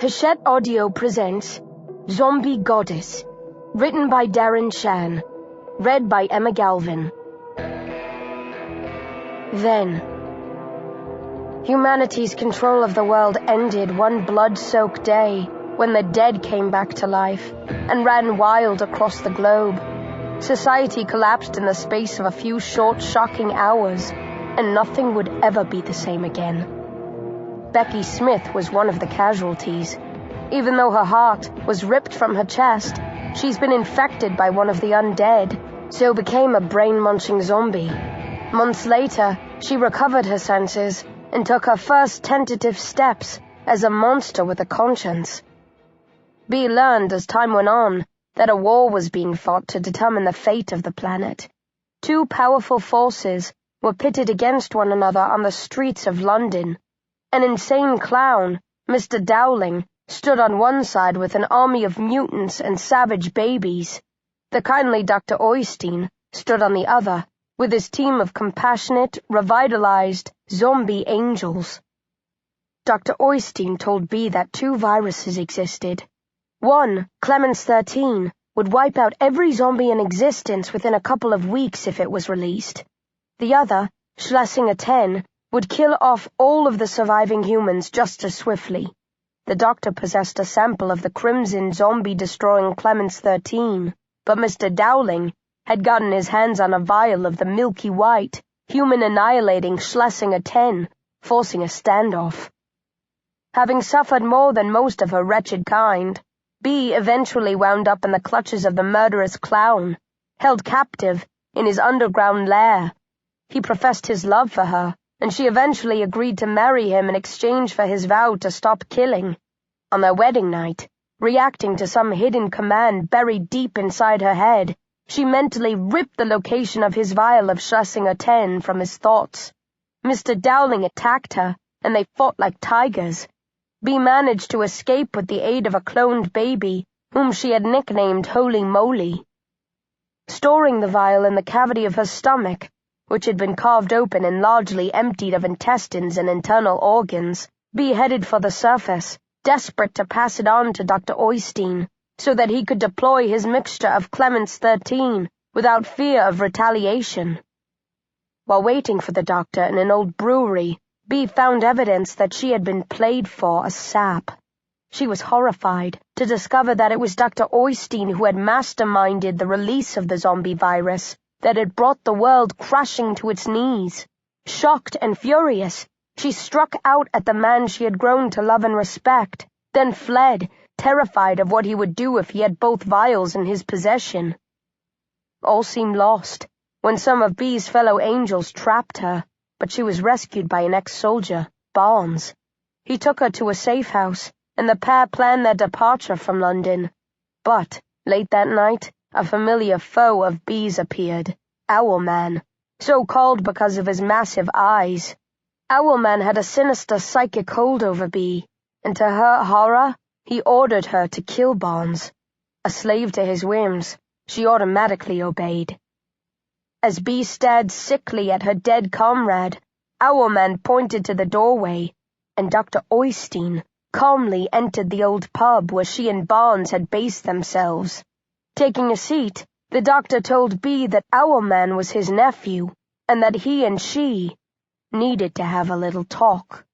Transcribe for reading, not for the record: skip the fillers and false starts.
Hachette Audio presents Zom-B Goddess, written by Darren Shan, read by Emma Galvin. Then, humanity's control of the world ended one blood-soaked day when the dead came back to life and ran wild across the globe. Society collapsed in the space of a few short, shocking hours, and nothing would ever be the same again. Becky Smith was one of the casualties. Even though her heart was ripped from her chest, she's been infected by one of the undead, so became a brain-munching zombie. Months later, she recovered her senses and took her first tentative steps as a monster with a conscience. B learned as time went on that a war was being fought to determine the fate of the planet. Two powerful forces were pitted against one another on the streets of London. An insane clown, Mr. Dowling, stood on one side with an army of mutants and savage babies. The kindly Dr. Oystein stood on the other, with his team of compassionate, revitalized, zombie angels. Dr. Oystein told B that two viruses existed. One, Clemens 13, would wipe out every zombie in existence within a couple of weeks if it was released. The other, Schlesinger 10, would kill off all of the surviving humans just as swiftly. The doctor possessed a sample of the crimson zombie-destroying Clemens 13, but Mr. Dowling had gotten his hands on a vial of the milky white, human-annihilating Schlesinger 10, forcing a standoff. Having suffered more than most of her wretched kind, B eventually wound up in the clutches of the murderous clown, held captive in his underground lair. He professed his love for her, and she eventually agreed to marry him in exchange for his vow to stop killing. On their wedding night, reacting to some hidden command buried deep inside her head, she mentally ripped the location of his vial of Schlesinger 10 from his thoughts. Mr. Dowling attacked her, and they fought like tigers. B managed to escape with the aid of a cloned baby, whom she had nicknamed Holy Moly. Storing the vial in the cavity of her stomach, which had been carved open and largely emptied of intestines and internal organs, B headed for the surface, desperate to pass it on to Dr. Oystein, so that he could deploy his mixture of Clemens 13 without fear of retaliation. While waiting for the doctor in an old brewery, B found evidence that she had been played for a sap. She was horrified to discover that it was Dr. Oystein who had masterminded the release of the zombie virus that had brought the world crashing to its knees. Shocked and furious, she struck out at the man she had grown to love and respect, then fled, terrified of what he would do if he had both vials in his possession. All seemed lost when some of B's fellow angels trapped her, but she was rescued by an ex-soldier, Barnes. He took her to a safe house, and the pair planned their departure from London. But, late that night, a familiar foe of B's appeared, Owlman, so called because of his massive eyes. Owlman had a sinister psychic hold over B, and to her horror, he ordered her to kill Barnes. A slave to his whims, she automatically obeyed. As B stared sickly at her dead comrade, Owlman pointed to the doorway, and Dr. Oystein calmly entered the old pub where she and Barnes had based themselves. Taking a seat, the doctor told B that Owlman was his nephew, and that he and she needed to have a little talk.